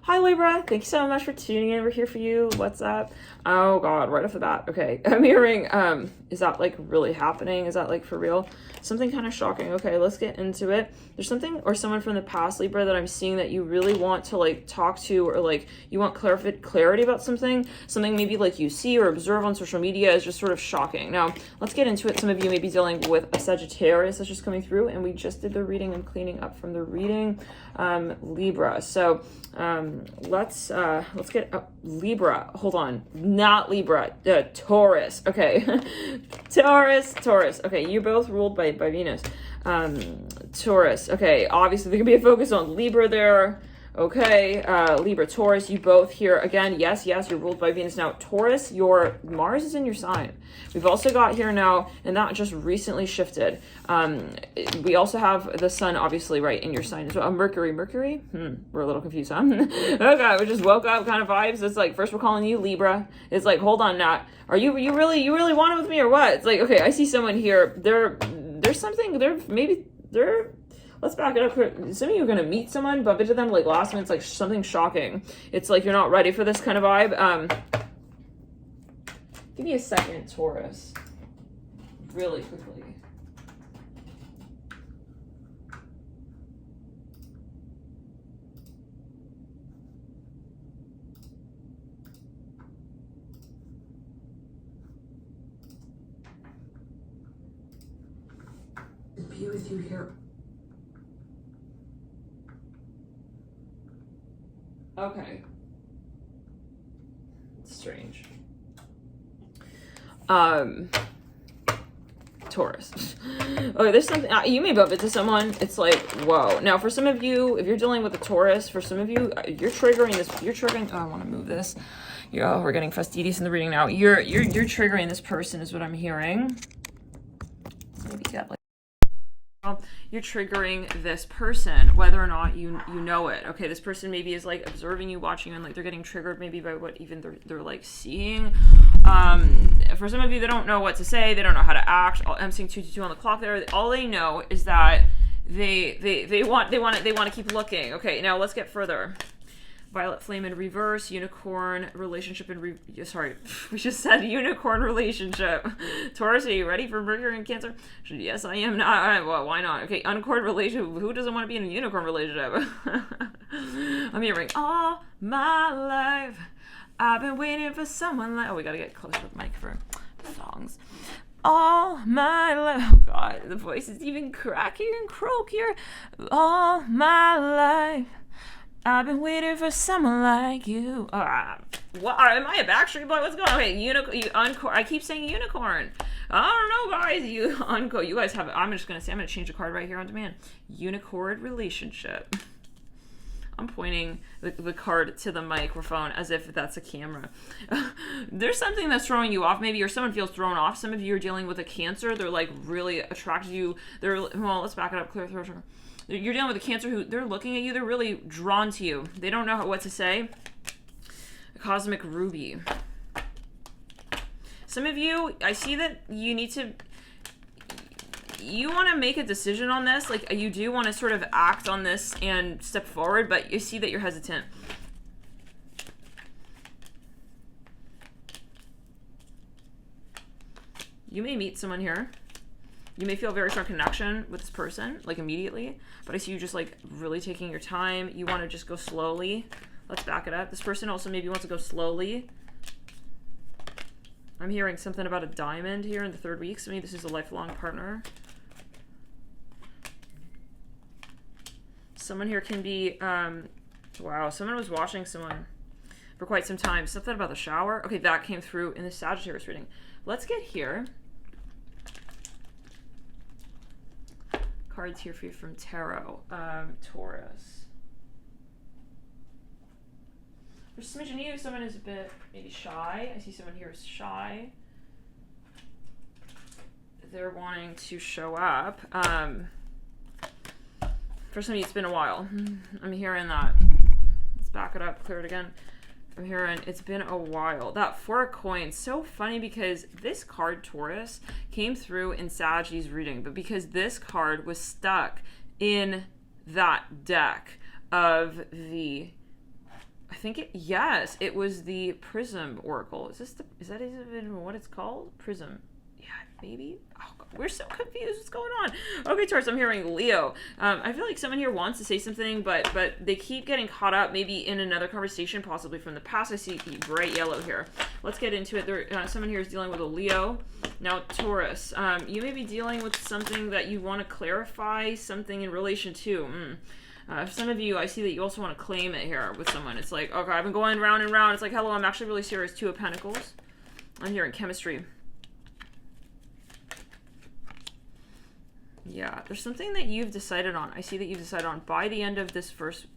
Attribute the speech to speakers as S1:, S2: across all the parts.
S1: Hi Libra, thank you so much for tuning in. We're here for you. What's up? Oh God, right off the bat. Okay, I'm hearing, is that like really happening? Is that like for real? Something kind of shocking. Okay, let's get into it. There's something or someone from the past, Libra, that I'm seeing that you really want to like talk to, or like you want clarity about something maybe like you see or observe on social media is just sort of shocking. Now, let's get into it. Some of you may be dealing with a Sagittarius that's just coming through, and we just did the reading. I'm cleaning up from the reading, Libra. So, let's get Libra. Hold on, not Libra, Taurus. Okay, Taurus. Okay, you're both ruled by Venus. Taurus. Okay, obviously there could be a focus on Libra there. Okay, Libra, Taurus, you both here again. Yes, you're ruled by Venus. Now, Taurus, your Mars is in your sign. We've also got here now, and that just recently shifted. We also have the sun, obviously, right in your sign as well. Mercury. We're a little confused, huh? Okay, we just woke up kind of vibes. It's like, first we're calling you Libra. It's like, hold on, Nat. Are you really want it with me or what? It's like, okay, I see someone here. There's something, let's back it up. Some of you are going to meet someone, bump into them like last minute. It's like something shocking. It's like you're not ready for this kind of vibe. Give me a second, Taurus. Really quickly. Be with you here. Okay. Strange. Taurus. Okay, there's something, you may bump into someone. It's like, whoa. Now, for some of you, if you're dealing with a Taurus, for some of you, you're triggering, oh, I want to move this. Yeah, we're getting fastidious in the reading now. You're triggering this person is what I'm hearing. Maybe get like, you're triggering this person, whether or not you know it. Okay, this person maybe is like observing you, watching you, and like they're getting triggered maybe by what even they're like seeing. For some of you, they don't know what to say, they don't know how to act. I'm seeing 222 on the clock there. All they know is that they want to keep looking. Okay, now let's get further. Violet flame in reverse, unicorn relationship in sorry, we just said unicorn relationship. Taurus, are you ready for Mercury and Cancer? Yes, I am. Not. Well, why not? Okay, unicorn relationship. Who doesn't want to be in a unicorn relationship? I'm hearing all my life I've been waiting for someone like. Oh, we gotta get closer to the mic for songs. All my life. Oh God, the voice is even crackier and croakier. All my life I've been waiting for someone like you. What? Am I a Backstreet Boy? What's going on? Okay, I keep saying unicorn. I don't know, guys. You guys have. I'm gonna change a card right here on demand. Unicorn relationship. I'm pointing the card to the microphone as if that's a camera. There's something that's throwing you off, maybe, or someone feels thrown off. Some of you are dealing with a Cancer. They're like really attracted to you. Let's back it up. Clear throat. You're dealing with a Cancer who they're looking at you. They're really drawn to you. They don't know what to say. A cosmic ruby. Some of you, I see that you want to make a decision on this. Like, you do want to sort of act on this and step forward, but you see that you're hesitant. You may meet someone here. You may feel a very strong connection with this person, like immediately, but I see you just like really taking your time. You want to just go slowly. Let's back it up. This person also maybe wants to go slowly. I'm hearing something about a diamond here in the third week. So maybe this is a lifelong partner. Someone here can be, wow, someone was watching someone for quite some time. Something about the shower. Okay, that came through in the Sagittarius reading. Let's get here. Cards here for you from Tarot. Taurus. For some of you, someone is a bit maybe shy. I see someone here is shy. They're wanting to show up. For some of you, it's been a while. I'm hearing that. Let's back it up, clear it again. I'm hearing it's been a while. That Four of Coins, so funny because this card, Taurus, came through in Sag's reading, but because this card was stuck in that deck of the think yes, it was the Prism Oracle. Is that even what it's called? Prism. Yeah, maybe. Oh, God, we're so confused. What's going on? Okay, Taurus, I'm hearing Leo. I feel like someone here wants to say something, but they keep getting caught up maybe in another conversation, possibly from the past. I see bright yellow here. Let's get into it. Someone here is dealing with a Leo. Now, Taurus, you may be dealing with something that you want to clarify, something in relation to. For some of you, I see that you also want to claim it here with someone. It's like, okay, I've been going round and round. It's like, hello, I'm actually really serious. Two of Pentacles. I'm here in chemistry. Yeah, there's something that you've decided on. I see that you've decided on by the end of this first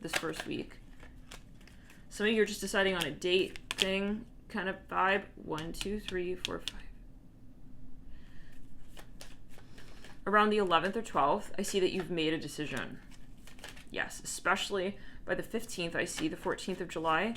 S1: week. Some of you are just deciding on a date thing kind of vibe. 1, 2, 3, 4, 5. Around the 11th or 12th, I see that you've made a decision. Yes, especially by the 15th, I see the 14th of July.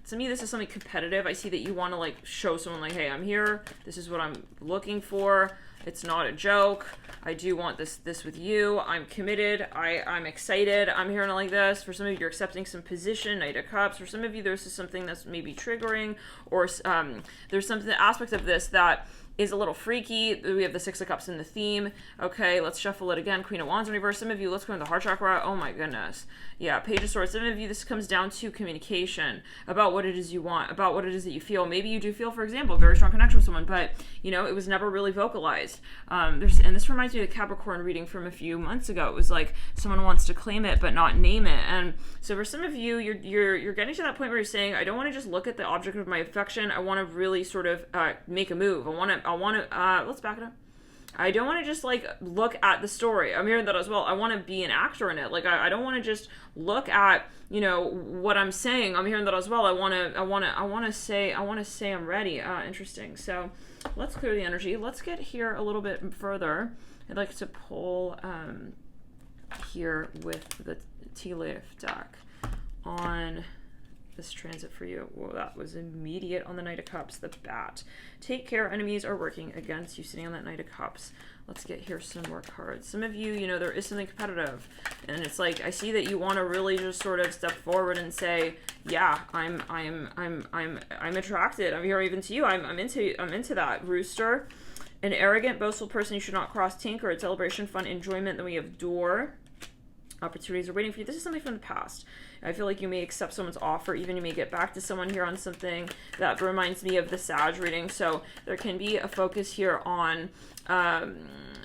S1: To me, this is something competitive. I see that you want to like show someone like, hey, I'm here. This is what I'm looking for. It's not a joke. I do want this with you. I'm committed. I'm excited. I'm hearing it like this. For some of you, you're accepting some position, Knight of Cups. For some of you, there's something that's maybe triggering, or there's something aspect of this that is a little freaky. We have the Six of Cups in the theme. Okay, let's shuffle it again. Queen of Wands in reverse. Some of you, let's go into the heart chakra. Oh my goodness. Yeah, Page of Swords. Some of you, this comes down to communication about what it is you want, about what it is that you feel. Maybe you do feel, for example, a very strong connection with someone, but you know, it was never really vocalized. And this reminds me of the Capricorn reading from a few months ago. It was like someone wants to claim it but not name it. And so for some of you, you're getting to that point where you're saying, I don't want to just look at the object of my affection. I want to really sort of make a move. I want to let's back it up. I don't want to just like look at the story. I'm hearing that as well. I want to be an actor in it. Like I don't want to just look at, you know, what I'm saying. I'm hearing that as well. I want to say I'm ready. Interesting. So let's clear the energy. Let's get here a little bit further. I'd like to pull here with the tea leaf deck on this transit for you. Whoa, that was immediate on the Knight of Cups, the bat. Take care, enemies are working against you, sitting on that Knight of Cups. Let's get here some more cards. Some of you, you know, there is something competitive, and it's like I see that you want to really just sort of step forward and say, yeah, I'm attracted. I'm here even to you. I'm into that. Rooster, an arrogant, boastful person you should not cross. Tinker, celebration, fun, enjoyment. Then we have Door. Opportunities are waiting for you. This is something from the past. I feel like you may accept someone's offer, even you may get back to someone here on something that reminds me of the Sag reading. So there can be a focus here on,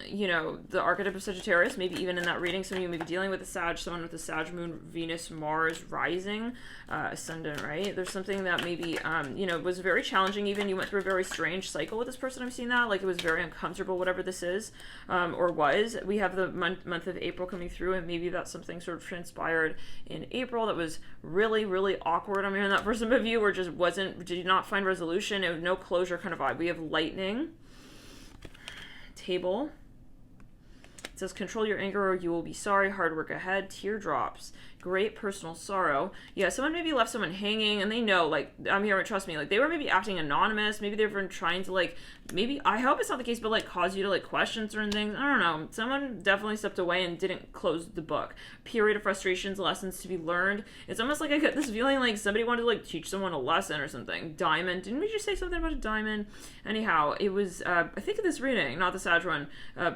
S1: you know, the archetype of Sagittarius, maybe even in that reading. Some of you may be dealing with a Sag, someone with a Sag moon, Venus, Mars, rising, ascendant, right? There's something that maybe, you know, was very challenging. Even you went through a very strange cycle with this person. I've seen that. Like it was very uncomfortable, whatever this is, or was. We have the month of April coming through, and maybe that's something sort of transpired in April that was really, really awkward. I'm hearing that for some of you, or just did not find resolution. It was no closure kind of vibe. We have lightning, table. It says, control your anger or you will be sorry. Hard work ahead. Teardrops. Great personal sorrow. Yeah, someone maybe left someone hanging and they know, like, I'm here, trust me, like, they were maybe acting anonymous. Maybe they've been trying to, like, maybe, I hope it's not the case, but, like, cause you to, like, question certain things. I don't know. Someone definitely stepped away and didn't close the book. Period of frustrations, lessons to be learned. It's almost like I get this feeling like somebody wanted to, like, teach someone a lesson or something. Diamond. Didn't we just say something about a diamond? Anyhow, it was, I think of this reading, not the Sag one.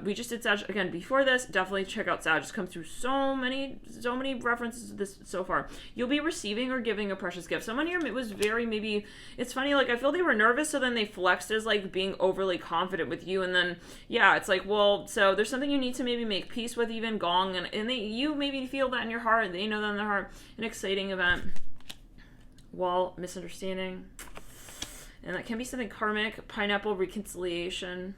S1: We just did Sag, again, before this. Definitely check out Sag. It's come through so many references to this so far. You'll be receiving or giving a precious gift. Someone here was very, maybe, it's funny, like, I feel they were nervous, so then they flexed as, like, being overly confident with you, and then, yeah, it's like, well, so there's something you need to maybe make peace with, even Gong, and you maybe feel that in your heart, and they know that in their heart. An exciting event. Wall, misunderstanding. And that can be something karmic. Pineapple, reconciliation.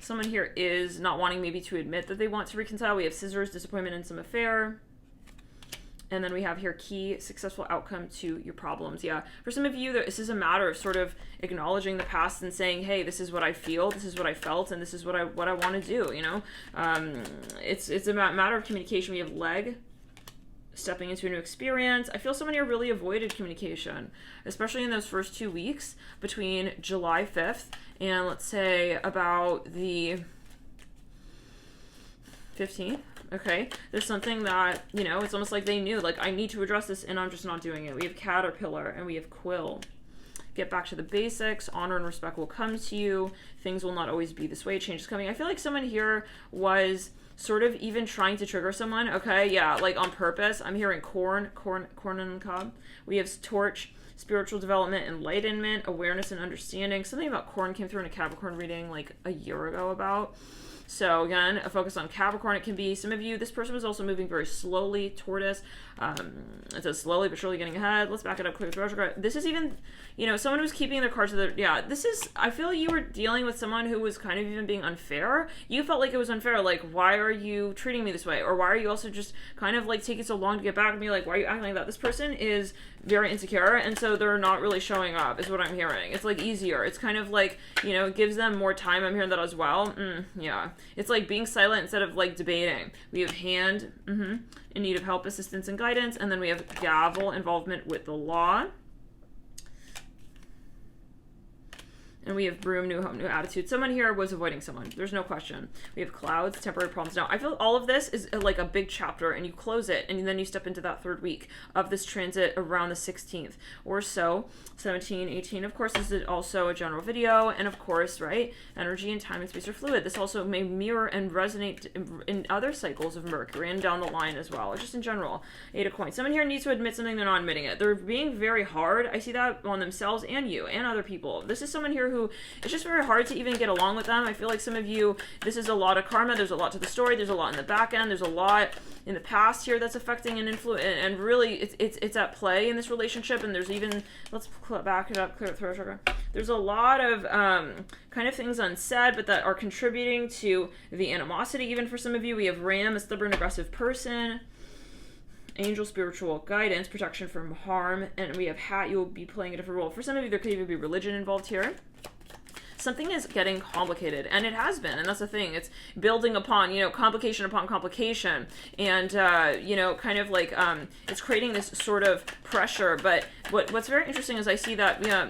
S1: Someone here is not wanting maybe to admit that they want to reconcile. We have scissors, disappointment in some affair. And then we have here key, successful outcome to your problems. Yeah, for some of you, this is a matter of sort of acknowledging the past and saying, hey, this is what I feel, this is what I felt, and this is what I want to do, you know? It's a matter of communication. We have leg, stepping into a new experience. I feel someone here really avoided communication, especially in those first 2 weeks between July 5th and let's say about the 15th. Okay, there's something that, you know, it's almost like they knew, like, I need to address this and I'm just not doing it. We have Caterpillar and we have Quill. Get back to the basics. Honor and respect will come to you. Things will not always be this way. Change is coming. I feel like someone here was sort of even trying to trigger someone. Okay, yeah, like on purpose. I'm hearing corn on the cob. We have torch, spiritual development, enlightenment, awareness and understanding. Something about corn came through in a Capricorn reading like a year ago about. So again, a focus on Capricorn. It can be some of you. This person was also moving very slowly. Tortoise. It says slowly but surely getting ahead. Let's back it up. Clear the retrograde. This is even, you know, someone who's keeping their cards to their, yeah, this is, I feel you were dealing with someone who was kind of even being unfair. You felt like it was unfair. Like, why are you treating me this way? Or why are you also just kind of like taking so long to get back to me? Like, why are you acting like that? This person is very insecure. And so they're not really showing up is what I'm hearing. It's like easier. It's kind of like, you know, it gives them more time. I'm hearing that as well. Yeah. It's like being silent instead of like debating. We have hand, in need of help, assistance, and guidance. And then we have gavel, involvement with the law. And we have broom, new home, new attitude. Someone here was avoiding someone. There's no question. We have clouds, temporary problems. Now, I feel all of this is like a big chapter, and you close it, and then you step into that third week of this transit around the 16th or so, 17, 18. Of course, this is also a general video, and of course, right, energy and time and space are fluid. This also may mirror and resonate in other cycles of Mercury and down the line as well, or just in general. 8 of coins. Someone here needs to admit something, they're not admitting it. They're being very hard. I see that on themselves and you and other people. This is someone here who it's just very hard to even get along with them. I feel like some of you, this is a lot of karma. There's a lot to the story. There's a lot in the back end. There's a lot in the past here that's affecting and influence, and really it's at play in this relationship. And there's even, let's back it up, clear the throat chakra. There's a lot of kind of things unsaid, but that are contributing to the animosity. Even for some of you, we have Ram, a stubborn, aggressive person. Angel, spiritual guidance, protection from harm, and we have Hat. You'll be playing a different role. For some of you, there could even be religion involved here. Something is getting complicated, and it has been, and that's the thing. It's building upon, you know, complication upon complication, and you know, kind of like it's creating this sort of pressure. But what's very interesting is I see that, you know,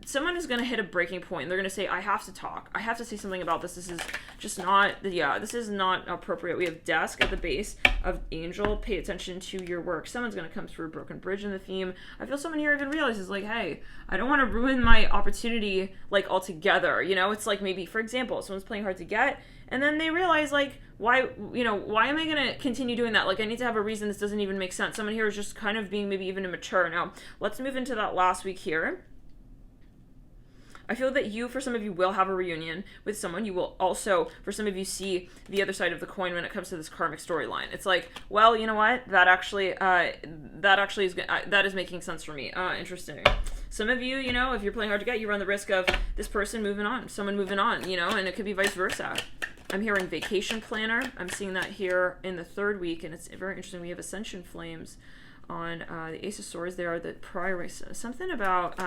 S1: someone is going to hit a breaking point. They're going to say, I have to talk. I have to say something about this. This is just not, yeah, this is not appropriate. We have desk at the base of Angel. Pay attention to your work. Someone's going to come through Broken Bridge in the theme. I feel someone here even realizes, like, hey, I don't want to ruin my opportunity, like, altogether. You know, it's like maybe, for example, someone's playing hard to get, and then they realize, like, why, you know, why am I going to continue doing that? Like, I need to have a reason. This doesn't even make sense. Someone here is just kind of being maybe even immature. Now, let's move into that last week here. I feel that you, for some of you, will have a reunion with someone. You will also, for some of you, see the other side of the coin when it comes to this karmic storyline. It's like, well, you know what? That actually is that is making sense for me. Interesting. Some of you, you know, if you're playing hard to get, you run the risk of this person moving on, someone moving on, you know, and it could be vice versa. I'm hearing vacation planner. I'm seeing that here in the third week, and it's very interesting. We have ascension flames on the Ace of Swords. They are the prior, something about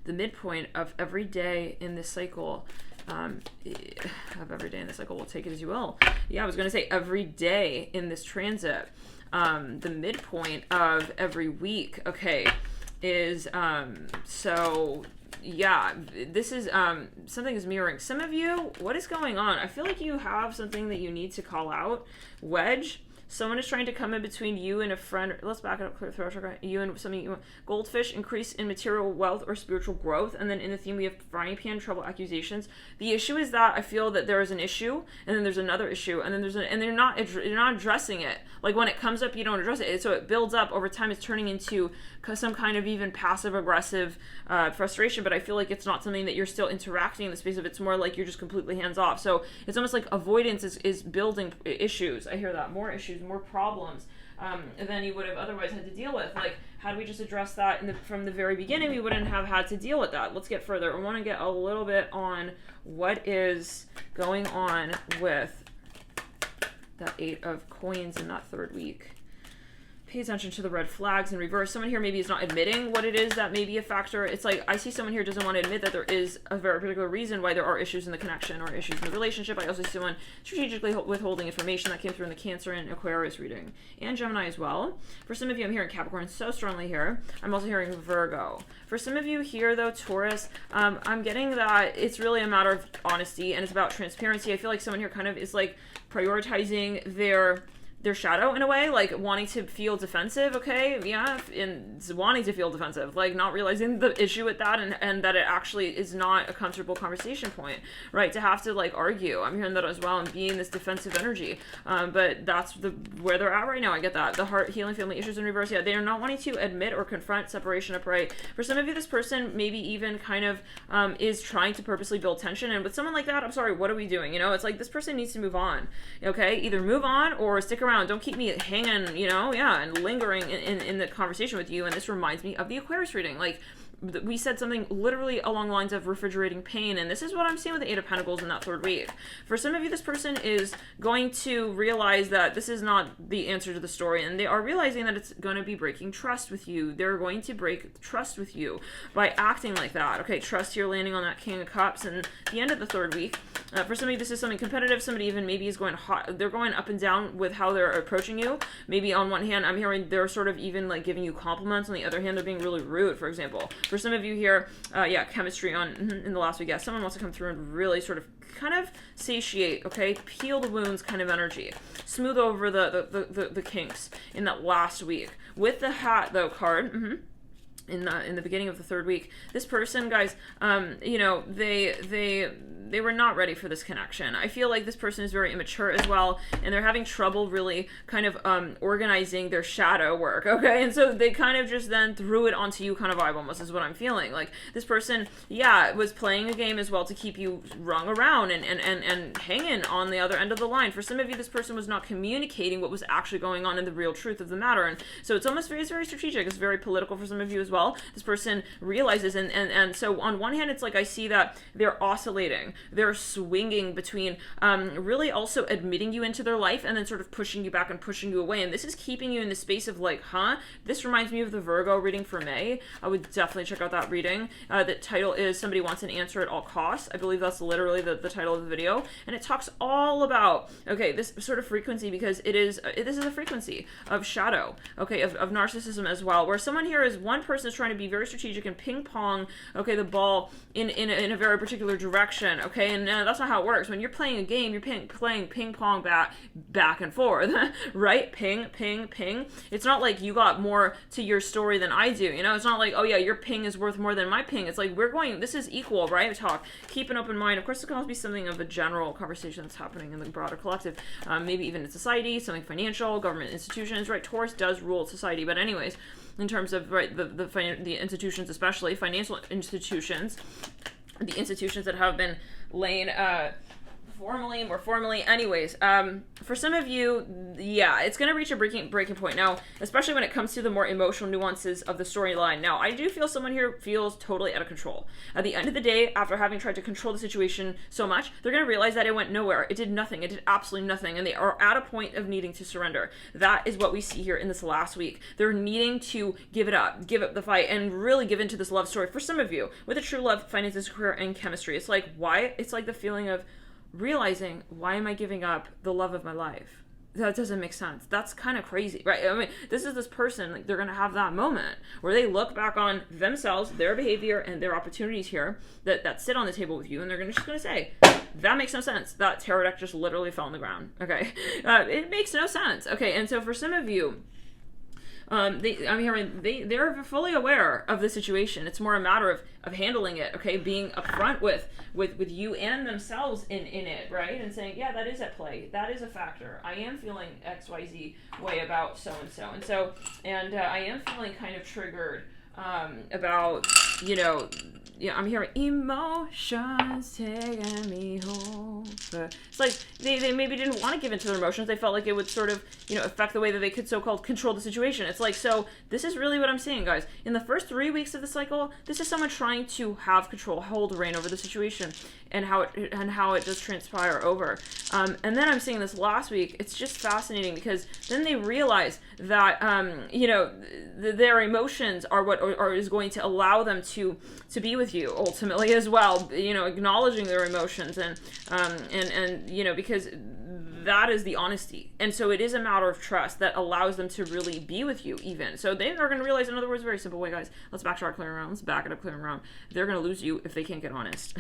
S1: the midpoint of every day in this cycle, of every day in this cycle, we'll take it as you will. Yeah, I was going to say every day in this transit, the midpoint of every week, okay, is, so, yeah, this is, something is mirroring. Some of you, what is going on? I feel like you have something that you need to call out. Wedge. Someone is trying to come in between you and a friend. Let's back it up. Clear throat chakra. You and something you want. Goldfish, increase in material wealth or spiritual growth. And then in the theme, we have frying pan, trouble, accusations. The issue is that I feel that there is an issue, and then there's another issue, and then and you're not addressing it. Like when it comes up, you don't address it. So it builds up over time. It's turning into some kind of even passive aggressive frustration. But I feel like it's not something that you're still interacting in the space of. It's more like you're just completely hands off. So it's almost like avoidance is building issues. I hear that, more issues, more problems than you would have otherwise had to deal with. Like, had we just addressed that from the very beginning, we wouldn't have had to deal with that. Let's get further. I want to get a little bit on what is going on with that 8 of coins in that third week. pay attention to the red flags in reverse. Someone here maybe is not admitting what it is that may be a factor. It's like, I see someone here doesn't want to admit that there is a very particular reason why there are issues in the connection or issues in the relationship. I also see someone strategically withholding information that came through in the Cancer and Aquarius reading, and Gemini as well. For some of you, I'm hearing Capricorn so strongly here. I'm also hearing Virgo. For some of you here, though, Taurus, I'm getting that it's really a matter of honesty, and it's about transparency. I feel like someone here kind of is like prioritizing their shadow in a way, like wanting to feel defensive, okay? Yeah, and wanting to feel defensive, like not realizing the issue with that, and that it actually is not a comfortable conversation point, right? To have to like argue. I'm hearing that as well, and being this defensive energy. But that's where they're at right now. I get that. The heart, healing, family issues in reverse. Yeah, they are not wanting to admit or confront separation upright. For some of you, this person maybe even kind of is trying to purposely build tension. And with someone like that, I'm sorry, what are we doing? You know, it's like this person needs to move on, okay? Either move on or stick around. Don't keep me hanging, you know, yeah, and lingering in the conversation with you. And this reminds me of the Aquarius reading. Like, we said something literally along the lines of refrigerating pain, and this is what I'm seeing with the Eight of Pentacles in that third week. For some of you, this person is going to realize that this is not the answer to the story, and they are realizing that it's going to be breaking trust with you. They're going to break trust with you by acting like that. Okay, trust here landing on that King of Cups, and the end of the third week. For some of you, this is something competitive. Somebody even maybe is going hot. They're going up and down with how they're approaching you. Maybe on one hand, I'm hearing they're sort of even like giving you compliments. On the other hand, they're being really rude, for example. For some of you here, yeah, chemistry in the last week. Yeah, someone wants to come through and really sort of kind of satiate, okay, peel the wounds kind of energy, smooth over the kinks in that last week. With the hat though card, in the beginning of the third week, this person, guys, you know, they were not ready for this connection. I feel like this person is very immature as well, and they're having trouble really kind of organizing their shadow work, okay? And so they kind of just then threw it onto you kind of vibe almost is what I'm feeling. Like this person, yeah, was playing a game as well to keep you rung around and hanging on the other end of the line. For some of you, this person was not communicating what was actually going on in the real truth of the matter. And so it's almost very strategic. It's very political for some of you as well. This person realizes, and so on one hand, it's like I see that they're oscillating. They're swinging between really also admitting you into their life and then sort of pushing you back and pushing you away. And this is keeping you in the space of like, huh? This reminds me of the Virgo reading for May. I would definitely check out that reading. The title is Somebody Wants an Answer at All Costs. I believe that's literally the title of the video. And it talks all about, okay, this sort of frequency, because this is a frequency of shadow, okay, of narcissism as well, where someone here is one person is trying to be very strategic and ping pong, okay, the ball in a very particular direction, okay, and that's not how it works. When you're playing a game, you're playing ping pong back and forth, right? Ping, ping, ping. It's not like you got more to your story than I do, you know? It's not like, oh yeah, your ping is worth more than my ping. It's like this is equal, right? Talk. Keep an open mind. Of course, it can also be something of a general conversation that's happening in the broader collective, maybe even in society, something financial, government institutions, right? Taurus does rule society, but anyways, in terms of, right, the institutions, especially financial institutions, the institutions that have been laying more formally. Anyways, for some of you, yeah, it's going to reach a breaking point. Now, especially when it comes to the more emotional nuances of the storyline. Now, I do feel someone here feels totally out of control. At the end of the day, after having tried to control the situation so much, they're going to realize that it went nowhere. It did nothing. It did absolutely nothing. And they are at a point of needing to surrender. That is what we see here in this last week. They're needing to give up the fight, and really give into this love story. For some of you, with a true love, finances, career, and chemistry, it's like, why? It's like the feeling of realizing, why am I giving up the love of my life? That doesn't make sense. That's kind of crazy, right? I mean, this is this person, like, they're going to have that moment where they look back on themselves, their behavior, and their opportunities here that sit on the table with you, and they're just going to say, that makes no sense. That tarot deck just literally fell on the ground, okay? It makes no sense. Okay, and so for some of you, they're fully aware of the situation. It's more a matter of handling it, okay, being upfront with you and themselves in it, right, and saying, yeah, that is at play, that is a factor. I am feeling XYZ way about so and I am feeling kind of triggered about, you know, yeah, I'm hearing emotions taking me home. But it's like they maybe didn't want to give into their emotions. They felt like it would sort of, you know, affect the way that they could so-called control the situation. It's like, so this is really what I'm saying, guys. In the first 3 weeks of the cycle, this is someone trying to have control, hold reign over the situation, and how it does transpire over. And then I'm seeing this last week. It's just fascinating because then they realize that you know, their emotions are what is going to allow them to be with you ultimately as well, you know, acknowledging their emotions and you know, because that is the honesty. And so it is a matter of trust that allows them to really be with you even. So they are going to realize, in other words, very simple way, guys, let's back to our clearing round. Let's back it up, clearing round. They're going to lose you if they can't get honest.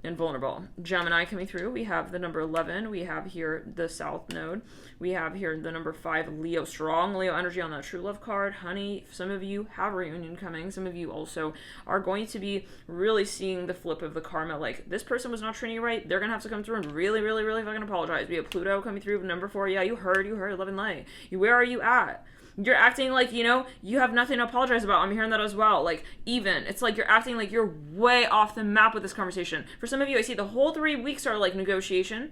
S1: And vulnerable. Gemini coming through. We have the number 11. We have here the South Node. We have here the number 5, Leo. Strong Leo energy on that True Love card. Honey, some of you have a reunion coming. Some of you also are going to be really seeing the flip of the karma. Like, this person was not treating you right. They're going to have to come through and really, really, really fucking apologize. We have Pluto coming through. Number 4. Yeah, you heard. Love and light. Where are you at? You're acting like, you know, you have nothing to apologize about. I'm hearing that as well. Like, even. It's like you're acting like you're way off the map with this conversation. For some of you, I see the whole 3 weeks are like negotiation.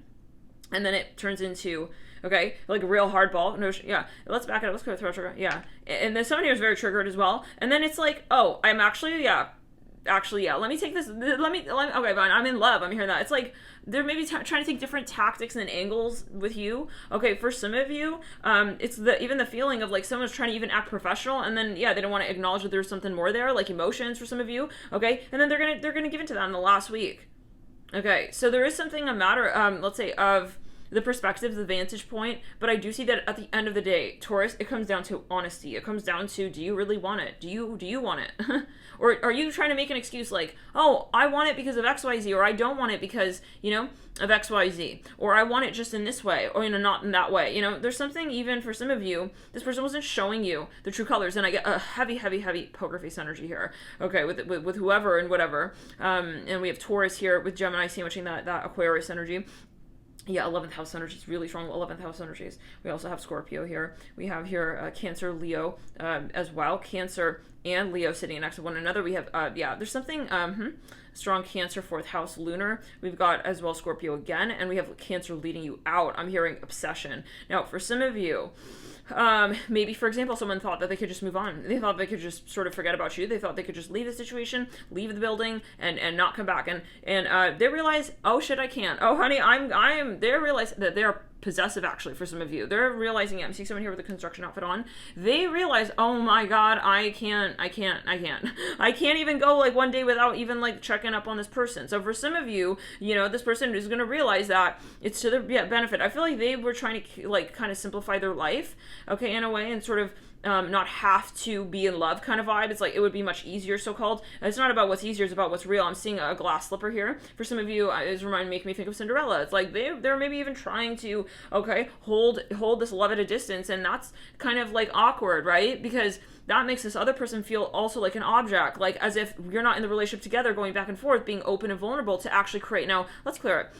S1: And then it turns into, okay, like a real hardball. No, yeah, let's back it up. Let's go through trigger. Yeah. And then someone here is very triggered as well. And then it's like, oh, I'm actually, yeah. Let me take this. Let me okay, fine. I'm in love. I'm hearing that. It's like they're maybe trying to take different tactics and angles with you. Okay, for some of you, it's even the feeling of like someone's trying to even act professional, and then yeah, they don't want to acknowledge that there's something more there, like emotions for some of you. Okay, and then they're gonna give into that in the last week. Okay, so there is something a matter, let's say, of the perspective, the vantage point, but I do see that at the end of the day, Taurus, it comes down to honesty. It comes down to, do you really want it? Do you want it? Or are you trying to make an excuse like, oh, I want it because of XYZ, or I don't want it because, you know, of XYZ, or I want it just in this way, or, you know, not in that way. You know, there's something even for some of you, this person wasn't showing you the true colors, and I get a heavy, heavy, heavy poker face energy here, okay, with whoever and whatever. And we have Taurus here with Gemini sandwiching that Aquarius energy. Yeah, 11th house energies, really strong 11th house energies. We also have Scorpio here. We have here Cancer, Leo as well. Cancer and Leo sitting next to one another. We have, yeah, there's something, strong Cancer, 4th house, lunar. We've got as well Scorpio again, and we have Cancer leading you out. I'm hearing obsession. Now, for some of you, maybe, for example, someone thought that they could just move on. They thought they could just sort of forget about you. They thought they could just leave the situation, leave the building, and not come back. And they realize, oh shit, I can't. Oh honey, they realize that they're possessive, actually, for some of you. They're realizing, I'm seeing someone here with a construction outfit on. They realize, oh my god, I can't even go like one day without even like checking up on this person. So for some of you, you know, this person is going to realize that it's to their benefit. I feel like they were trying to like kind of simplify their life, okay, in a way, and sort of not have to be in love kind of vibe. It's like it would be much easier, so-called. It's not about what's easier, it's about what's real. I'm seeing a glass slipper here. For some of you, it's making me think of Cinderella. It's like they're maybe even trying to, okay, hold this love at a distance, and that's kind of like awkward, right? Because that makes this other person feel also like an object, like as if you're not in the relationship together, going back and forth, being open and vulnerable to actually create. Now, let's clear it.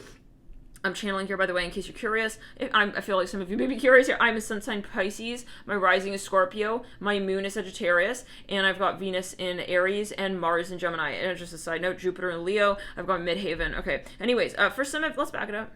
S1: I'm channeling here, by the way, in case you're curious. I feel like some of you may be curious here. I'm a sun sign Pisces. My rising is Scorpio. My moon is Sagittarius. And I've got Venus in Aries and Mars in Gemini. And just a side note, Jupiter in Leo. I've got Midheaven. Okay. Anyways, for some of, let's back it up.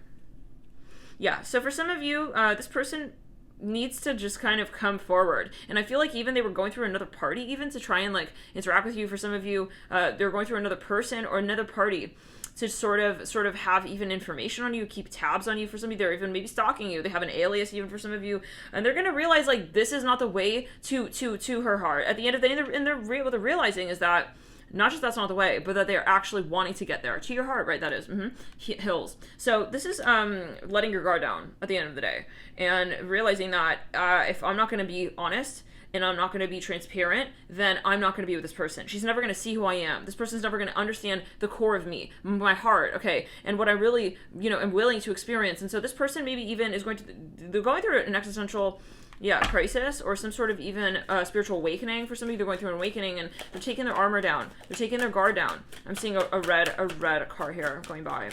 S1: Yeah. So for some of you, this person needs to just kind of come forward. And I feel like even they were going through another party even to try and like interact with you. For some of you, they're going through another person or another party to sort of have even information on you, keep tabs on you. For some of you, they're even maybe stalking you. They have an alias even for some of you, and they're gonna realize like this is not the way to her heart. At the end of the day, what they're realizing is that not just that's not the way, but that they're actually wanting to get there to your heart, right? That is hills. So this is letting your guard down at the end of the day, and realizing that if I'm not gonna be honest, and I'm not going to be transparent, then I'm not going to be with this person. She's never going to see who I am. This person's never going to understand the core of me, my heart, okay, and what I really, you know, am willing to experience. And so this person maybe even is they're going through an existential, crisis, or some sort of even spiritual awakening. For some of you, they're going through an awakening, and they're taking their armor down. They're taking their guard down. I'm seeing a red car here going by.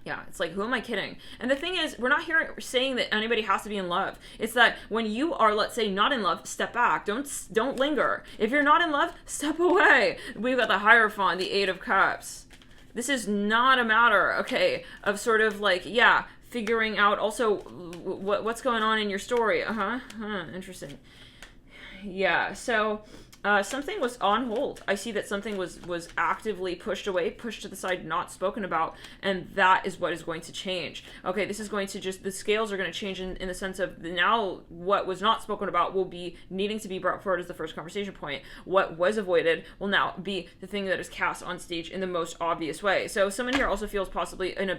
S1: Yeah, it's like, who am I kidding? And the thing is, we're not here saying that anybody has to be in love. It's that when you are, let's say, not in love, step back. Don't linger. If you're not in love, step away. We've got the Hierophant, the Eight of Cups. This is not a matter, okay, of sort of like, yeah, figuring out also what's going on in your story. Interesting. Yeah, so something was on hold. I see that something was actively pushed away, pushed to the side, not spoken about, and that is what is going to change. Okay, this is going to the scales are going to change in the sense of now what was not spoken about will be needing to be brought forward as the first conversation point. What was avoided will now be the thing that is cast on stage in the most obvious way. So someone here also feels possibly in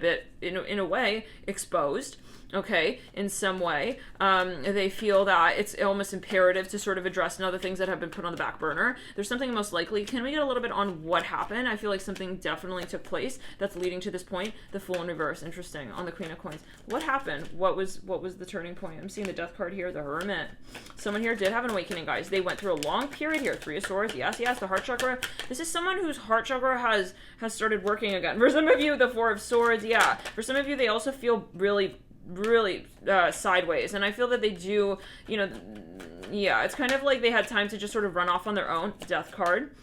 S1: a way, exposed. Okay, in some way, they feel that it's almost imperative to sort of address other things that have been put on the back burner. There's something most likely. Can we get a little bit on what happened? I feel like something definitely took place that's leading to this point. The Fool in reverse. Interesting. On the Queen of Coins. What happened? What was the turning point? I'm seeing the Death card here. The Hermit. Someone here did have an awakening, guys. They went through a long period here. Three of Swords. Yes. The heart chakra. This is someone whose heart chakra has started working again. For some of you, the Four of Swords. Yeah. For some of you, they also feel really sideways, and I feel that they do, yeah, it's kind of like they had time to just sort of run off on their own. Death card.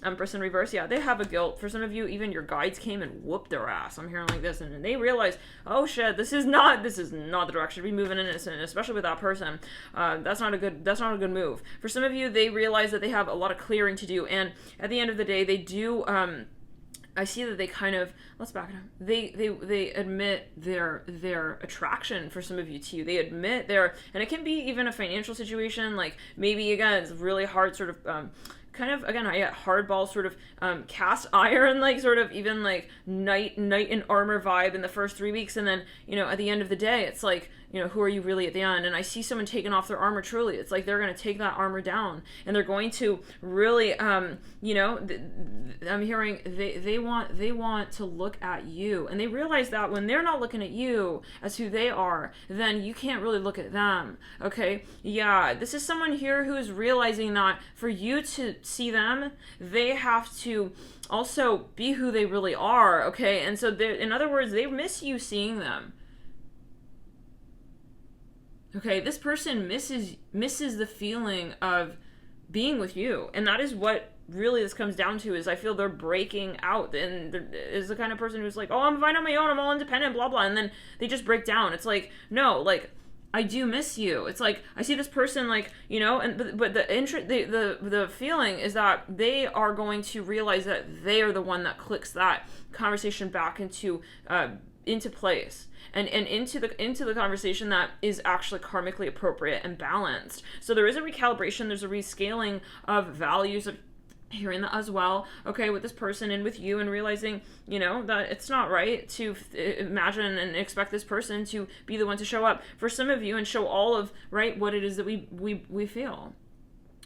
S1: Empress in reverse. Yeah, they have a guilt. For some of you, even your guides came and whooped their ass. I'm hearing like this, and they realize, oh shit, this is not the direction to be moving in, and especially with that person. That's not a good move. For some of you, they realize that they have a lot of clearing to do, and at the end of the day, they do. I see that they kind of, let's back it up. They admit their attraction for some of you too. They admit and it can be even a financial situation, like maybe again, it's really hard sort of, kind of, again, I get hardball sort of cast iron, like sort of even like knight in armor vibe in the first 3 weeks. And then, at the end of the day, it's like, who are you really at the end? And I see someone taking off their armor truly. It's like they're going to take that armor down and they're going to really, I'm hearing they want to look at you. And they realize that when they're not looking at you as who they are, then you can't really look at them. Okay? Yeah, this is someone here who is realizing that for you to see them, they have to also be who they really are. Okay? And so in other words, they miss you seeing them. Okay, this person misses the feeling of being with you. And that is what really this comes down to, is I feel they're breaking out. And there is the kind of person who's like, oh, I'm fine on my own, I'm all independent, blah, blah. And then they just break down. It's like, no, like, I do miss you. It's like, I see this person like, but the feeling is that they are going to realize that they are the one that clicks that conversation back into place. And into the conversation that is actually karmically appropriate and balanced. So there is a recalibration, there's a rescaling of values, of hearing that as well, okay, with this person and with you, and realizing, that it's not right to imagine and expect this person to be the one to show up for some of you and show all of, right, what it is that we feel.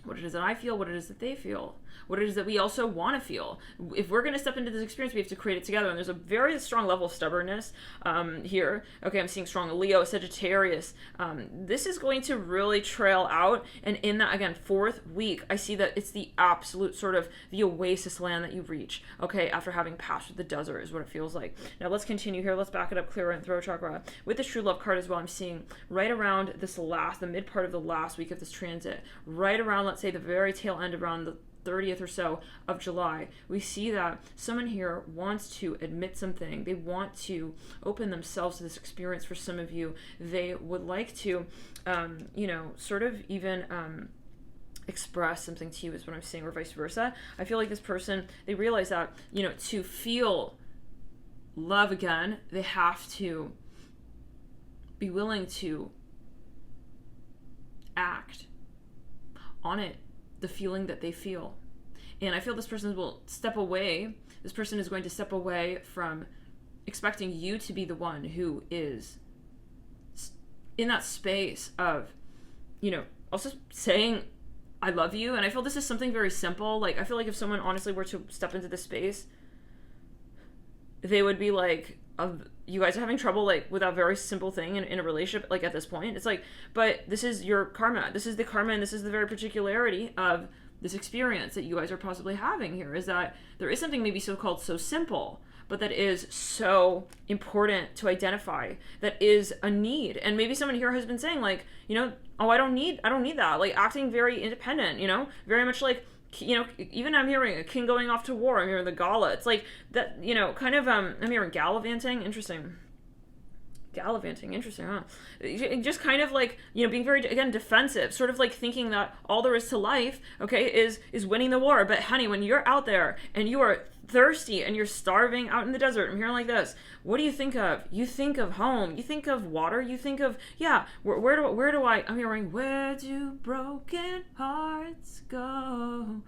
S1: What it is that I feel, what it is that they feel, what it is that we also want to feel. If we're going to step into this experience, we have to create it together. And there's a very strong level of stubbornness here. Okay, I'm seeing strong Leo, Sagittarius. This is going to really trail out. And in that, again, 4th week, I see that it's the absolute sort of the oasis land that you reach, okay, after having passed through the desert is what it feels like. Now let's continue here. Let's back it up, clear and throat chakra. With this true love card as well, I'm seeing right around the mid part of the last week of this transit, right around, let's say, the very tail end, around the 30th or so of July, we see that someone here wants to admit something. They want to open themselves to this experience. For some of you, they would like to, sort of even express something to you is what I'm saying, or vice versa. I feel like this person, they realize that, to feel love again, they have to be willing to act on it, the feeling that they feel. And I feel this person will step away. This person is going to step away from expecting you to be the one who is in that space of, also saying, I love you. And I feel this is something very simple. Like, I feel like if someone honestly were to step into this space, they would be like, you guys are having trouble, like, with a very simple thing in a relationship, like, at this point. It's like, but this is your karma. This is the karma, and this is the very particularity of this experience that you guys are possibly having here, is that there is something maybe so-called so simple, but that is so important to identify, that is a need. And maybe someone here has been saying like, you know, oh, I don't need that, like acting very independent, you know, very much like, you know, even I'm hearing a king going off to war, I'm hearing the gala, it's like that, you know, kind of, I'm hearing gallivanting, interesting, huh? Just kind of like, you know, being very, again, defensive, sort of like thinking that all there is to life, okay, is winning the war. But honey, when you're out there and you are thirsty and you're starving out in the desert, I'm hearing like this, what do you think of? You think of home, you think of water, you think of, yeah, where do I, I'm hearing, where do broken hearts go?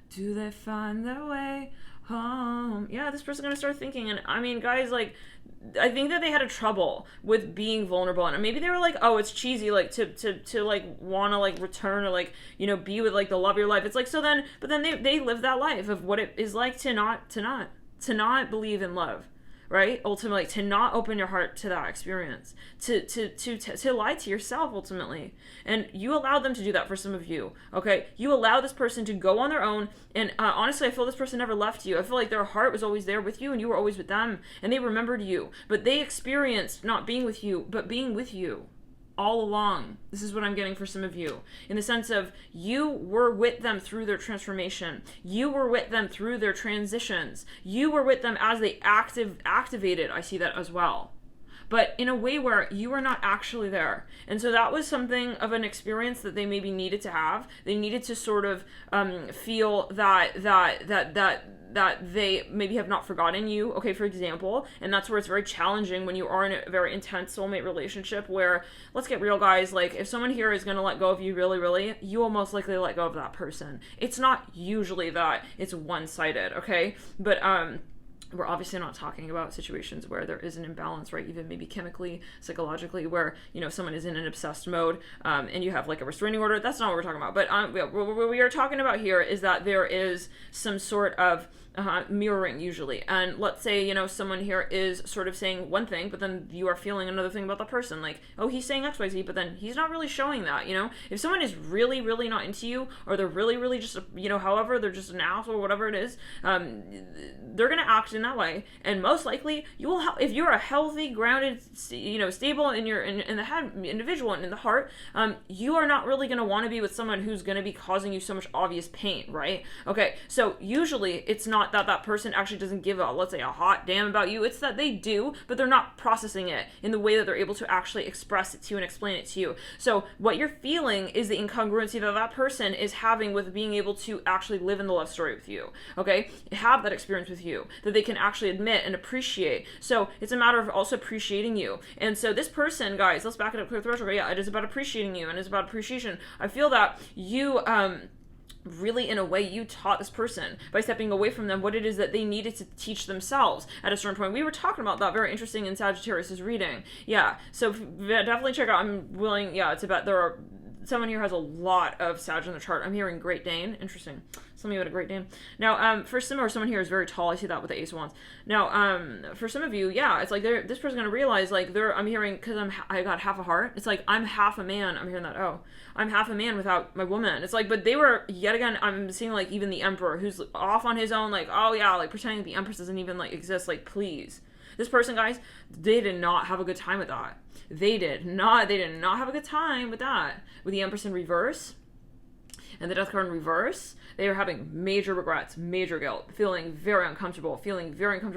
S1: Do they find their way home? Yeah, this person's gonna start thinking. And I mean, guys, like, I think that they had a trouble with being vulnerable, and maybe they were like, oh, it's cheesy, like to like want to like return or like, you know, be with like the love of your life. It's like, so then, but then they live that life of what it is like to not believe in love, right? Ultimately, to not open your heart to that experience, to lie to yourself ultimately. And you allow them to do that for some of you, okay? You allow this person to go on their own, and honestly, I feel this person never left you. I feel like their heart was always there with you, and you were always with them, and they remembered you, but they experienced not being with you, but being with you all along. This is what I'm getting for some of you, in the sense of you were with them through their transformation. You were with them through their transitions. You were with them as they activated. I see that as well. But in a way where you were not actually there. And so that was something of an experience that they maybe needed to have. They needed to sort of feel that they maybe have not forgotten you, okay, for example. And that's where it's very challenging when you are in a very intense soulmate relationship where, let's get real, guys, like if someone here is going to let go of you really, you will most likely let go of that person. It's not usually that it's one-sided, okay? But we're obviously not talking about situations where there is an imbalance, right? Even maybe chemically, psychologically, where, you know, someone is in an obsessed mode and you have like a restraining order. That's not what we're talking about. But what we are talking about here is that there is some sort of mirroring usually. And let's say, you know, someone here is sort of saying one thing, but then you are feeling another thing about the person. Like, oh, he's saying XYZ, but then he's not really showing that, you know? If someone is really, really not into you, or they're really, really just, you know, however, they're just an asshole or whatever it is, they're going to act in that way. And most likely, you will, if you're a healthy, grounded, you know, stable in the head individual and in the heart, you are not really going to want to be with someone who's going to be causing you so much obvious pain, right? Okay, so usually it's not that person actually doesn't give a, let's say, a hot damn about you. It's that they do, but they're not processing it in the way that they're able to actually express it to you and explain it to you. So what you're feeling is the incongruency that person is having with being able to actually live in the love story with you, okay? Have that experience with you, that they can actually admit and appreciate. So it's a matter of also appreciating you. And so this person, guys, let's back it up clear threshold. Yeah, it is about appreciating you, and it's about appreciation. I feel that you, really, in a way, you taught this person by stepping away from them what it is that they needed to teach themselves at a certain point. We were talking about that, very interesting, in Sagittarius's reading. Yeah, so definitely check out. I'm willing, yeah, it's about, there are, someone here has a lot of Sag in their chart. I'm hearing Great Dane. Interesting. Some of you had a Great Dane. Now, for some, or someone here is very tall. I see that with the Ace of Wands. Now, for some of you, yeah, it's like this person's going to realize, like, I'm hearing, because I got half a heart. It's like, I'm half a man. I'm hearing that, oh, I'm half a man without my woman. It's like, but they were, yet again, I'm seeing, like, even the Emperor, who's off on his own, like, oh, yeah, like, pretending the Empress doesn't even, like, exist. Like, please. This person, guys, they did not have a good time with that. They did not have a good time with that. With the Empress in reverse and the Death card in reverse, they are having major regrets, major guilt, feeling very uncomfortable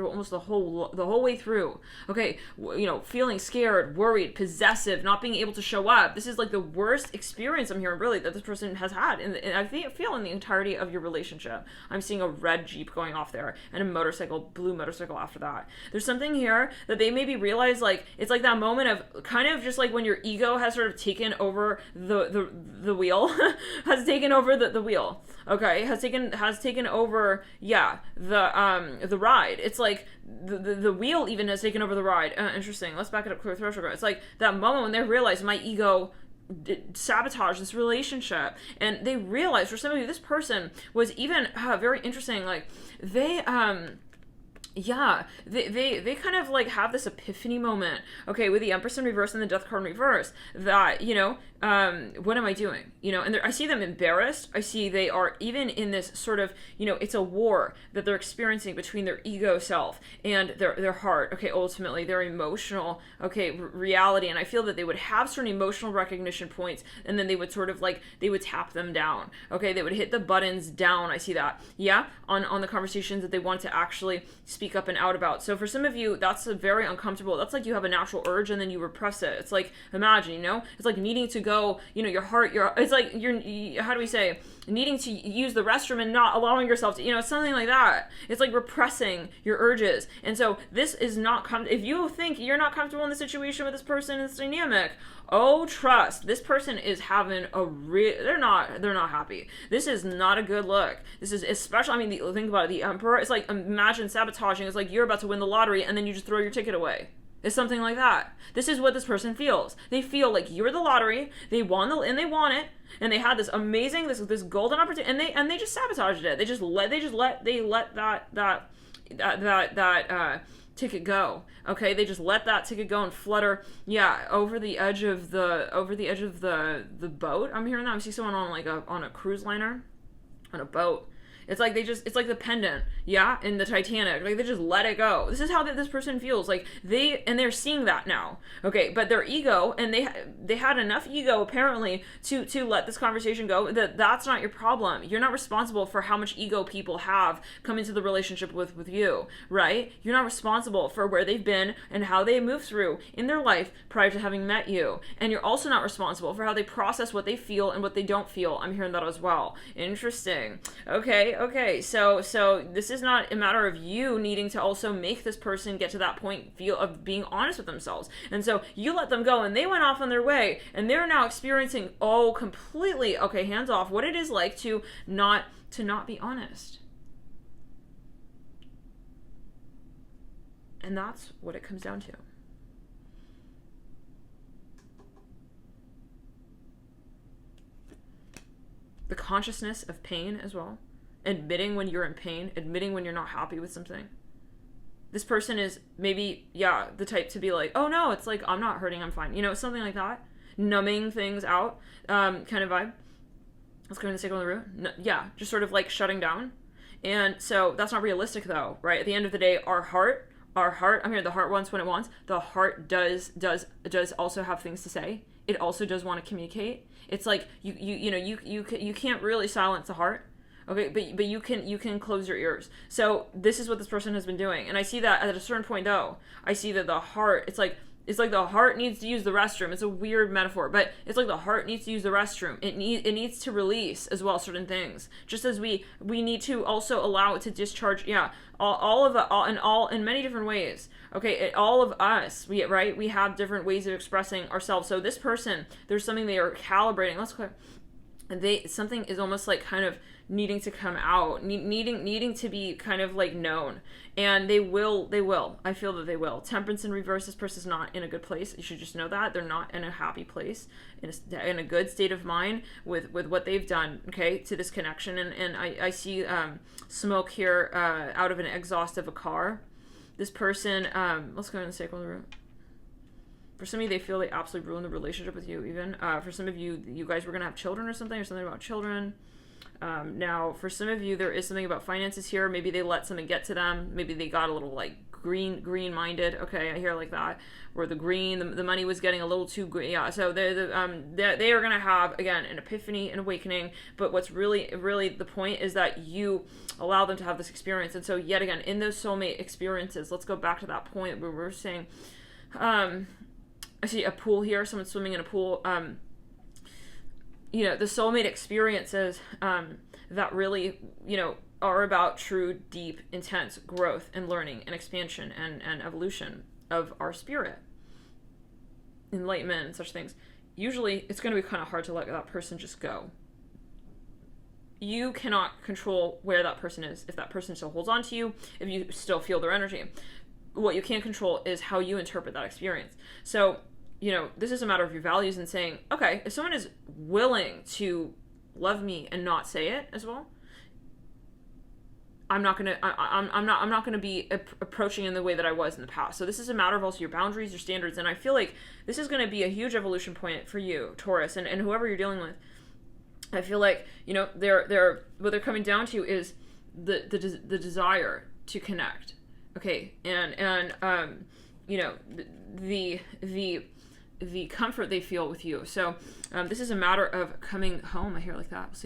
S1: almost the whole way through. Okay, you know, feeling scared, worried, possessive, not being able to show up. This is like the worst experience I'm hearing, really, that this person has had. And I feel in the entirety of your relationship. I'm seeing a red Jeep going off there and a motorcycle, blue motorcycle after that. There's something here that they maybe realize, like, it's like that moment of kind of just like when your ego has sort of taken over the wheel, has taken over the wheel. Okay, has taken over, yeah, the ride. It's like the wheel even has taken over the ride. Interesting. Let's back it up clear threshold. It's like that moment when they realize my ego sabotage this relationship, and they realize, for some of you, this person was even very interesting. Like they Yeah, they kind of like have this epiphany moment, okay, with the Empress in reverse and the Death card in reverse, that, what am I doing? And I see them embarrassed. I see they are even in this sort of, it's a war that they're experiencing between their ego self and their heart, okay, ultimately their emotional, okay, reality. And I feel that they would have certain emotional recognition points, and then they would sort of like, they would tap them down, okay, they would hit the buttons down. I see that, yeah, on the conversations that they want to actually speak up and out about. So for some of you, that's a very uncomfortable. That's like you have a natural urge and then you repress it. It's like, imagine, it's like needing to go, your heart, it's like how do we say, needing to use the restroom and not allowing yourself to, something like that. It's like repressing your urges. And so this is not, if you think you're not comfortable in the situation with this person in this dynamic, oh, trust, this person is having they're not happy. This is not a good look. This is especially, think about it, the Emperor. It's like, imagine sabotaging. It's like you're about to win the lottery and then you just throw your ticket away. It's something like that. This is what this person feels. They feel like you're the lottery. They won and they want it, and they had this amazing, this golden opportunity, and they just sabotaged it. They let that ticket go. Okay, they just let that ticket go and flutter, over the edge of the boat. I'm hearing that. I see someone on a cruise liner, on a boat. It's like it's like the pendant, in the Titanic. Like, they just let it go. This is how this person feels. Like, they're seeing that now. Okay, but their ego, and they had enough ego apparently to let this conversation go. That's not your problem. You're not responsible for how much ego people have come into the relationship with you, right? You're not responsible for where they've been and how they moved through in their life prior to having met you. And you're also not responsible for how they process what they feel and what they don't feel. I'm hearing that as well. Interesting. Okay, so this is not a matter of you needing to also make this person get to that point of being honest with themselves. And so you let them go and they went off on their way and they're now experiencing, completely, okay, hands off, what it is like to not be honest. And that's what it comes down to. The consciousness of pain as well. Admitting when you're in pain, admitting when you're not happy with something. This person is maybe, the type to be like, oh no, it's like, I'm not hurting, I'm fine. Something like that. Numbing things out, kind of vibe. Let's go into the sacral root. No, just sort of like shutting down. And so that's not realistic though, right? At the end of the day, our heart, I'm here, the heart wants when it wants. The heart does also have things to say. It also does want to communicate. It's like, you can't really silence the heart. Okay, but you can close your ears. So this is what this person has been doing. And I see that at a certain point though, I see that the heart, it's like the heart needs to use the restroom. It's a weird metaphor, but it's like the heart needs to use the restroom. It needs to release as well certain things. Just as we need to also allow it to discharge, in many different ways. Okay, all of us, we have different ways of expressing ourselves. So this person, there's something they are calibrating. Let's clear. Something is almost like kind of needing to come out, needing to be kind of like known, and they will. I feel that they will. Temperance in reverse. This person's not in a good place. You should just know that they're not in a happy place, in a good state of mind with what they've done. Okay, to this connection, and I see smoke here out of an exhaust of a car. This person, let's go in the sacral root. For some of you, they feel they absolutely ruined the relationship with you even. For some of you, you guys were going to have children or something about children. Now, for some of you, there is something about finances here. Maybe they let something get to them. Maybe they got a little like green-minded. Okay, I hear like that. Where the money was getting a little too green. Yeah, so they are going to have, again, an epiphany, an awakening. But what's really the point is that you allow them to have this experience. And so yet again, in those soulmate experiences, let's go back to that point where we're saying, I see a pool here, someone swimming in a pool. The soulmate experiences that really, are about true, deep, intense growth and learning and expansion and evolution of our spirit, enlightenment and such things. Usually it's going to be kind of hard to let that person just go. You cannot control where that person is, if that person still holds on to you, if you still feel their energy. What you can control is how you interpret that experience. So, this is a matter of your values and saying, okay, if someone is willing to love me and not say it as well, I'm not gonna be approaching in the way that I was in the past. So this is a matter of also your boundaries, your standards, and I feel like this is gonna be a huge evolution point for you, Taurus, and whoever you're dealing with. I feel like, you know, what they're coming down to is the desire to connect. Okay, and you know, the comfort they feel with you. So this is a matter of coming home. I hear it like that. We'll see.